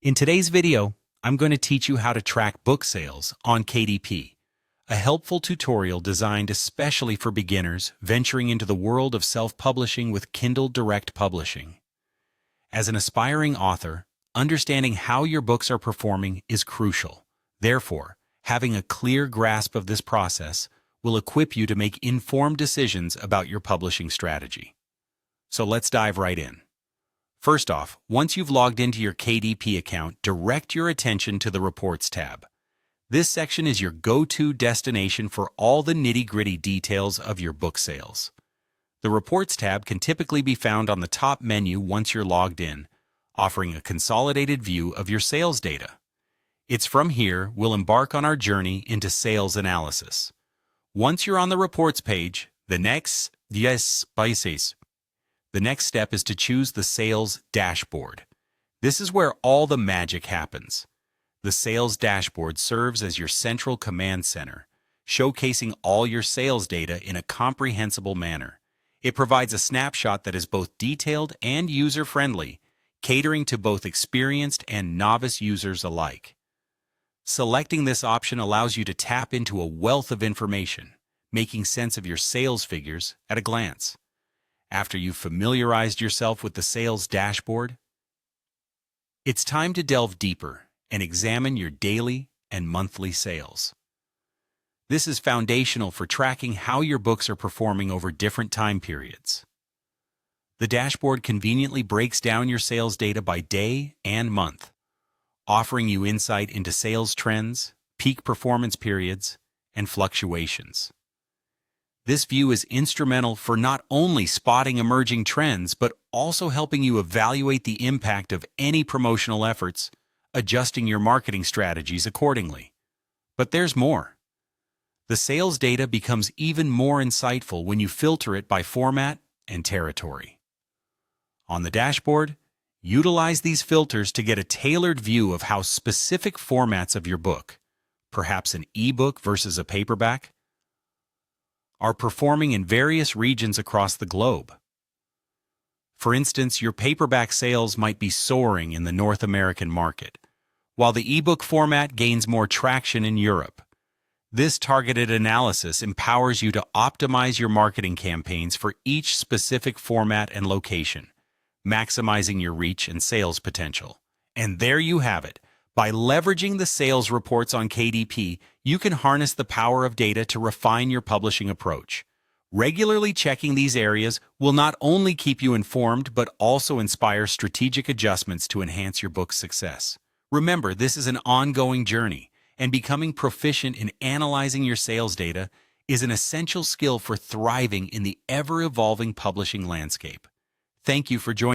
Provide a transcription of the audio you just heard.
In today's video, I'm going to teach you how to track book sales on KDP, a helpful tutorial designed especially for beginners venturing into the world of self-publishing with Kindle Direct Publishing. As an aspiring author, understanding how your books are performing is crucial. Therefore, having a clear grasp of this process will equip you to make informed decisions about your publishing strategy. So let's dive right in. First off, once you've logged into your KDP account, direct your attention to the Reports tab. This section is your go-to destination for all the nitty-gritty details of your book sales. The Reports tab can typically be found on the top menu once you're logged in, offering a consolidated view of your sales data. It's from here we'll embark on our journey into sales analysis. Once you're on the Reports page, the next step is to choose the Sales Dashboard. This is where all the magic happens. The Sales Dashboard serves as your central command center, showcasing all your sales data in a comprehensible manner. It provides a snapshot that is both detailed and user-friendly, catering to both experienced and novice users alike. Selecting this option allows you to tap into a wealth of information, making sense of your sales figures at a glance. After you've familiarized yourself with the Sales Dashboard, it's time to delve deeper and examine your daily and monthly sales. This is foundational for tracking how your books are performing over different time periods. The dashboard conveniently breaks down your sales data by day and month, offering you insight into sales trends, peak performance periods, and fluctuations. This view is instrumental for not only spotting emerging trends, but also helping you evaluate the impact of any promotional efforts, adjusting your marketing strategies accordingly. But there's more. The sales data becomes even more insightful when you filter it by format and territory. On the dashboard, utilize these filters to get a tailored view of how specific formats of your book, perhaps an ebook versus a paperback, are performing in various regions across the globe. For instance, your paperback sales might be soaring in the North American market, while the ebook format gains more traction in Europe. This targeted analysis empowers you to optimize your marketing campaigns for each specific format and location, maximizing your reach and sales potential. And there you have it. By leveraging the sales reports on KDP, you can harness the power of data to refine your publishing approach. Regularly checking these areas will not only keep you informed, but also inspire strategic adjustments to enhance your book's success. Remember, this is an ongoing journey, and becoming proficient in analyzing your sales data is an essential skill for thriving in the ever-evolving publishing landscape. Thank you for joining.